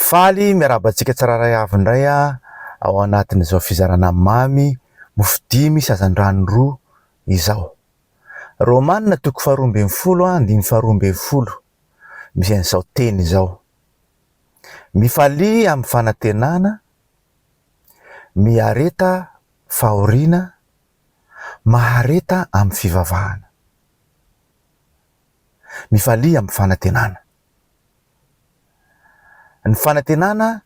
Faly miarabantsika tsiraray avy ao anatin'izao fizarana mamy mofo 5 sazandrano 2 izao. Romanina toko 12:20 misy an'izao teny izao: mifalia amin'ny fanantenana, miareta fahoriana, mahareta amin'ny fivavahana. Mifalia amin'ny fanantenana. Ny fanantenana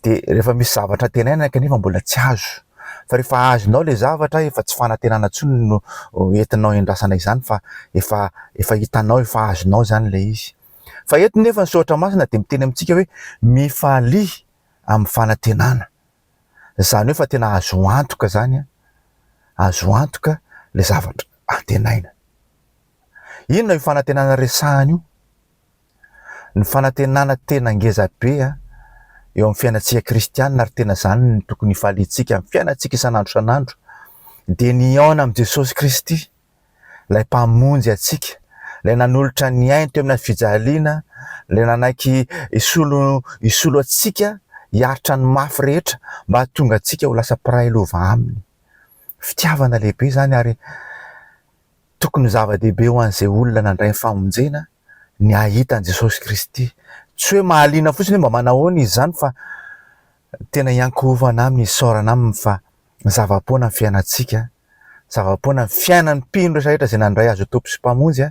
dia rehefa misy zavatra tenaina kanefa mbola tsy azo, fa rehefa azonao le zavatra efa tsy fanantenana intsony no entinao endrasana izany, fa efa hitanao efa azonao zany le izy. Fa eto nefa ny soratra masina dia miteny amintsika hoe mifalia amin'ny fanantenana. Zany hoe fa tena azo antoka zany, azo antoka le zavatra antenaina. Inona io fanantenana resahana io? Ny fanantenana tena ngeza be eo amin'ny fiainantsika kristianina, ary tena zany ny tokony hifaliantsika amin'ny fiainantsika isan'andro isan'andro, dia niaona amin'ny Jesosy Kristy, ilay mpamonjy antsika, ilay nanolotra ny ainy teo amin'ny fijaliana, ilay nanaiky isolo antsika hiaritra ny mafy rehetra mba hahatonga antsika ho lasa mpiray lova aminy. Fitiavana lehibe zany, ary tokony zava-dehibe ho an'izay olona nandray ny famonjena ny ahita an'i Jesosy Kristy. Tsy hoe mahaliana fotsiny mba manahoana izy zany, fa tena hiankovana aminy, isaorana aminy, fa zava-poana ny fiainantsika, zava-poana ny fiainan'ny mpino rehetra izay nandray azo tompy sy mpamonjy,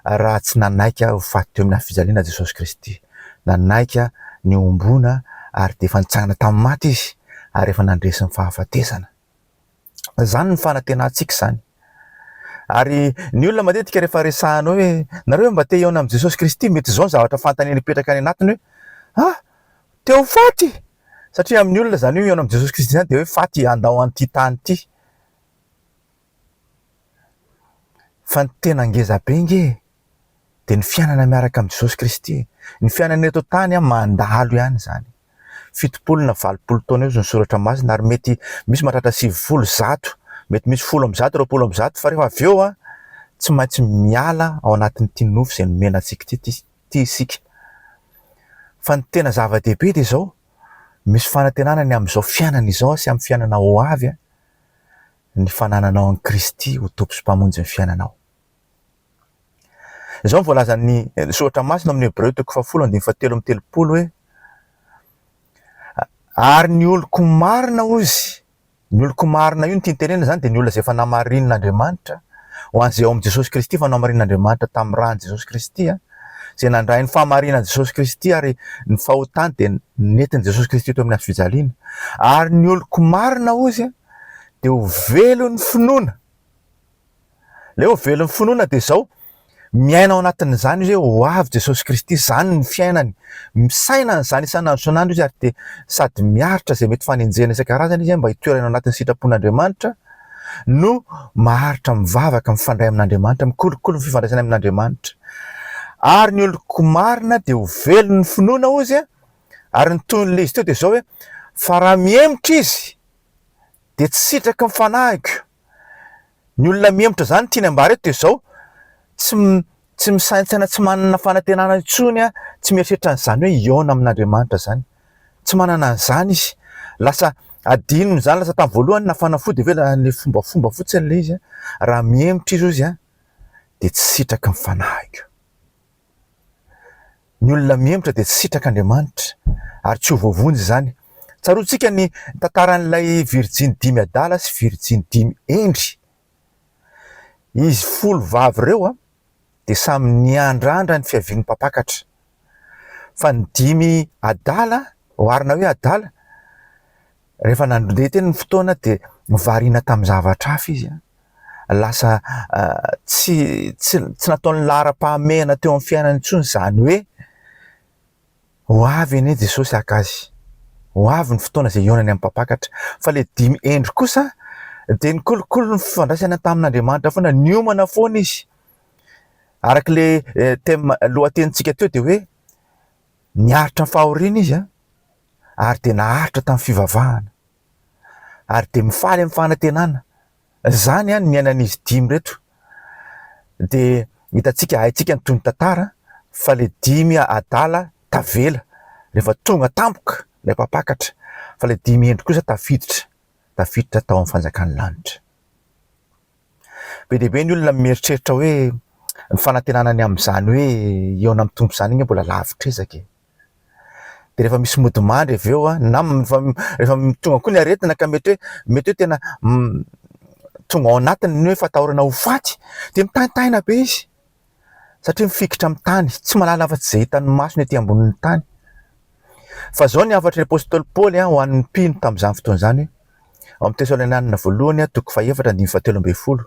raha tsy nanaika ho faty teo amin'ny fijaliana Jesosy Kristy. Nanaika ny ombona, ary dia efa nitsangana tamin'ny maty izy, ary efa nandresy ny fahafatesana. Zany ny fanantenantsika zany. Ary ny olona matetika rehefa resahanao hoe nareo mba te hiaona amin'ny Jesosy Kristy, mety zao ny zavatra fantany nipetraka any anatiny hoe teo faty, satria amin'ny olona zany hoe hiaona amin'ny Jesosy Kristy zany dia hoe faty, andao an'ity tany ity. Fa ny tena ngeza be nge dia ny fiainana miaraka amin'ny Jesosy Kristy. Ny fiainana eto tany mandalo ihany zany. 70 na 80 taona eo ny soratra masina, ary mety misy mahatratra 90, mety misy 10, 20, fa rehefa avy eo tsy maintsy miala ao anatin'ity nofo izay nomenantsika ity isika. Fa ny tena zava-dehibe dia izao, misy fanantenana ny amin'izao fiainana izao sy amin'ny fiainana ho avy, ny fanananao an'i Kristy ho tompy sy mpamonjy ny fiainanao. Izao voalazan'ny soratra masina amin'ny Hebreo toko 10:17 hoe ary ny oloko marina ozy. Ny oloko marina io ny tiantenena zany dia ny olona izay efa namarin'Andriamanitra, ho an'izay ao amin'ny Jesosy Kristy efa namarin'Andriamanitra tamin'ny rany Jesosy Kristy, izay nandray ny fahamarinan'i Jesosy Kristy, ary ny fahotany dia nentin'i Jesosy Kristy teo amin'ny fijaliana. Ary ny oloko marina ozy dia ho velon'ny finoana. Le ho velon'ny finoana dia izao, miaina ao anatin'izany izy hoe ho avy Jesosy Kristy, zany ny fiainany, misaina n'izany isan'andro isan'andro izy, ary dia sady miaritra izay mety fanenjena isan-karazany izy mba hitoerana ao anatin'ny sitrapon'Andriamanitra, no maharitra mivavaka mifandray amin'Andriamanitra, mikolokolo ny fifandraisana amin'Andriamanitra. Ary ny oloko marina dia ho velon'ny finoana ozy, ary ny tohin'ilay izy teo dia izao hoe fa raha miemotra izy dia tsy sitraka mifanahiko. Ny olona miemotra zany tiany ambara eto dia izao, tsy misaintsaina, tsy manana fanantenana intsony, tsy mieritreritra an'izany hoe hiaona amin'Andriamanitra zany. Tsy manana an'izany izy, lasa adinony zany, lasa tamin'ny voalohany na fanafody ve le fombafomba fotsiny le izy. Raha miemotra izy ozy dia tsy sitraka mifanahiko. Ny olona miemotra dia tsy sitraka Andriamanitra, ary tsy ho voavonjy zany. Tsaroantsika ny tantaran'ilay Virjiny 5 adala sy Virjiny 5 endry. Izy 10 vavy ireo dia samy niandrandra ny fiavian'ny mpampakatra. Fa ny 5 adala, oharina hoe adala, rehefa nandeha teny ny fotoana dia mivariana tamin'ny zavatra hafa izy. Lasa tsy nataony lara-pahamehana teo amin'ny fiainany intsony, zany hoe ho avy anie Jesosy akazy, ho avy ny fotoana izay hiaonany amin'ny mpampakatra. Fa le 5 endry kosa dia nikolokolo ny fifandraisana tamin'Andriamanitra foana, niomana foana izy. Araka le lohatenintsika teo dia hoe niaritra ny fahoriana izy, ary dia naharitra tamin'ny fivavahana, ary dia mifaly amin'ny fanantenana. Zany ny miainan'izy 5 reto. Dia hitantsika, haintsika ny toy ny tantara, fa le 5 adala tavela, rehefa tonga tampoka lay mpapakatra fa le 10 andro kosa tafiditra tao amin'ny fanjakany lanitra. Be dehibe ny olona mieritreritra hoe ny fanantenanany amin'izany hoe eona amin'ny tompo zany igny mbola lavitrezaka e. De rehefa misy modimandry avy eo rehefa tonga koa ny aretina ka mety hoe tena tonga ao anatiny ny hoe fatahorana ho faty de mitanitaina be izy satria mifikitra amin'ny tany, tsy mahalala afa-tsy izay hitan'ny masony ety ambonin'ny tany. Fa zao ny hafatry ny apôstôly Paoly ho an'ny mpino tamin'izany fotoana izany ao amin'ny Tesalonianina voalohany 4:17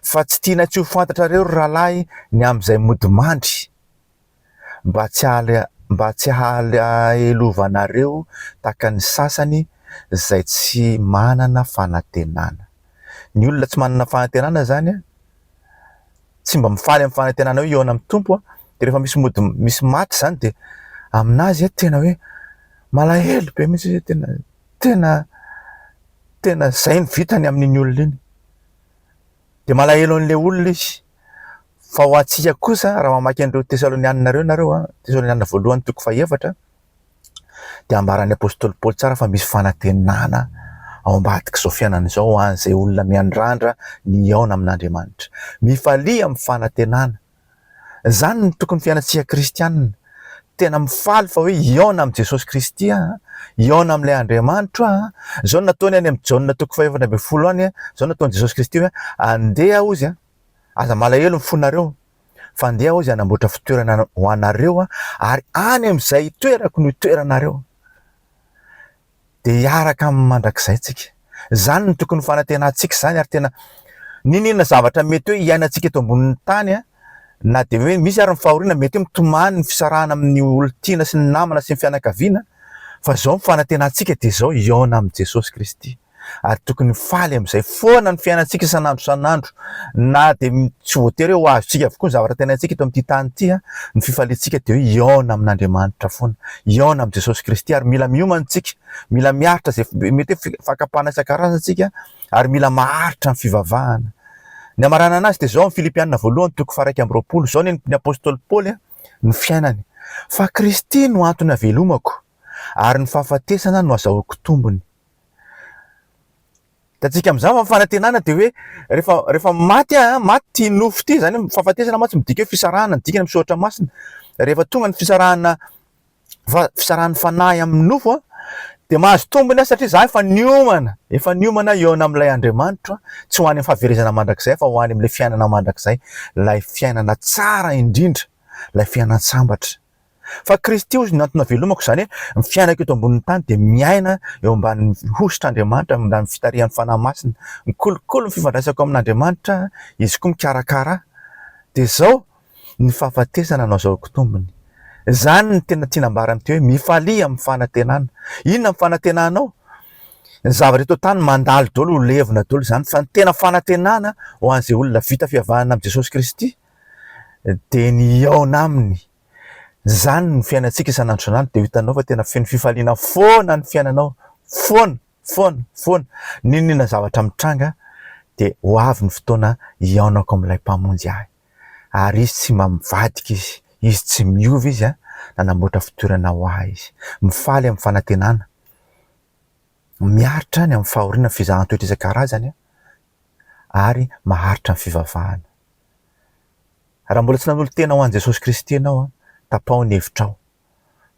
fa tsy tiana tsy ho fantatra reo rahalahy ny amin'izay modimandry mba tsy hahaelovanareo tahaka ny sasany izay tsy manana fanantenana. Ny olona tsy manana fanantenana zany tsy mba mifaly amin'ny fanantenana hoe eona amin'ny tompo de rehefa misy maty zany de aminazy tena hoe malahelo be mihitsy tena zay ny vitany amin'iny olona iny de malahelo an'le olona izy. Fa ho antsika kosa raha mamaky an'ireo Tesalonianina reo nareo Tesalonianina voalohany 4 de ambaran'ny apôstôly Paoly tsara fa misy fanantenana ao ambadika zao fiainana izao ho an'izay olona miandrandra ny aona amin'Andriamanitra. Mifalia amin'ny fanantenana. Zany ny tokony fiainatsika kristianina. Tena mifaly fa hoe iona amin'ny Jesosy Kristy iona amin'ilay Andriamanitra zao nataony any amin'ny Jaona 4:20 any zao nataony Jesosy Kristy hoe andeha ozy aza malahelo ny fonareo fa andeha ozy anamboatra fitoerana ho anareo ary any amin'izay toerako no toeranareo. De hiaraka amin'ny mandrakizay tsika. Zany ny tokony fanantenantsika zany ary tena ninona zavatra mety hoe iainantsika eto ambonin'ny tany na de hoe misy ary ny fahoriana mety hoe mitomany ny fisarahana amin'ny olontiana sy ny namana sy ny fianakaviana fa zao ny fanantenantsika de zao iona amin'ny Jesosy Kristy. Ary tokony faly amin'izay foana ny fiainantsika sanandro na de tsy voatery ho azontsika avokoa ny zavatra tenaintsika eto amin'ity tany ity ny fifaliantsika de hoe iona amin'Andriamanitra foana, iona amin'ny Jesosy Kristy ary mila miomantsika, mila miaritra zay mety hoe fakapana isan-karazantsika ary mila maharitra ny fivavahana. Ny amarana anazy de zao amin'ny Filipianina voalohany 1:20 zao ny apôstôly Paoly ny fiainany fa Kristy no antony avelomako ary ny fahafatesana no azahoako tombony. Tatsika amin'izany fa fanantenana de hoe rehefa maty nofo ty zany fahafatesana maty midika hoe fisarahana ny dikany misoratra masina. Rehefa tonga ny fisarahana fanahy amin'ny nofo de mahazo tombony satria za efa niomana eona amin'ilay Andriamanitra tsy ho any amin'ny fahaverezana mandrakizay fa ho any amin'ilay fiainana mandrakizay, lay fiainana tsara indrindra, lay fiainatsambatra. Fa Kristy ozy ny antony avelomako zany hoe fiainako eto ambonin'ny tany de miaina eo ambanin'ny hositr'Andriamanitra amin'ny fitarihan'ny fanahy masina, mikolokolo ny fifandraisako amin'Andriamanitra, izy koa mikarakara. De zao ny fahafatesana no azahoako tombony. Zany ny tena tianambara amty hoe mifalia amin'ny fanantenana. Inona ny fanantenanao? Ny zavatra eto tany mandalo daholo ho levona daholo zany fa ny tena fanantenana ho an'izay olona vita fihavanana amin'ny Jesosy Kristy de ny iona aminy. Zany ny fiainantsika isan'andro isan'andro de hitanao fa tena feno fifaliana foana ny fiainanao, foana. Ninona zavatra mitranga de ho avy ny fotoana iaonako amin'ilay mpamonjy ahy. Ary izy tsy mba mivadika izy tsy miova izy nanamboatra fitoerana ho ahy izy. Mifaly amin'ny fanantenana, miaritra ny amin'ny fahoriana fizahan-toetra isan-karazany ary maharitra ny fivavahana. Raha mbola tsy nanolo tena ho an'i Jesosy Kristy ianao tapao ny hevitrao.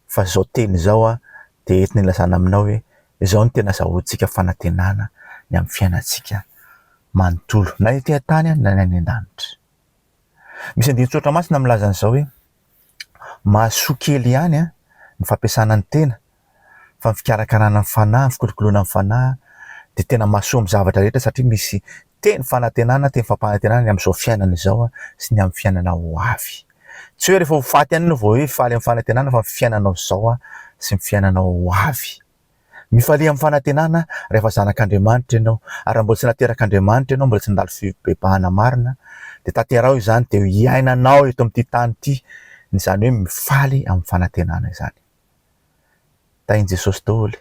Fa zao teny zao de entina ilazana aminao hoe zao ny tena azahoantsika fanantenana ny amin'ny fiainantsika manontolo na ety an-tany na any an-danitra. Misy andiny tsotra masina milaza an'izao hoe mahasoa kely ihany ny fampiasana ny tena fa ny fikarakarana ny fanahy, ny fikolokoloana ny fanahy de tena mahasoa amin'ny zavatra rehetra satria misy teny fanantenana, teny fampanantenana ny amin'izao fiainana izao sy ny amin'ny fiainana ho avy. Tsy hoe rehefa ho faty ihany no vao hoe faly amin'ny fanantenana fa fiainanao zao sy ny fiainanao ho avy. Mifalia amin'ny fanantenana rehefa zanak'Andriamanitra ianao, ary raha mbola tsy naterak'Andriamanitra ianao, mbola tsy nandalo fibebahana marina de tanterao izany de iainanao eto amin'ity tany ity, izany hoe mifaly amin'ny fanantenana izany. Tain'i Jesosy daholo.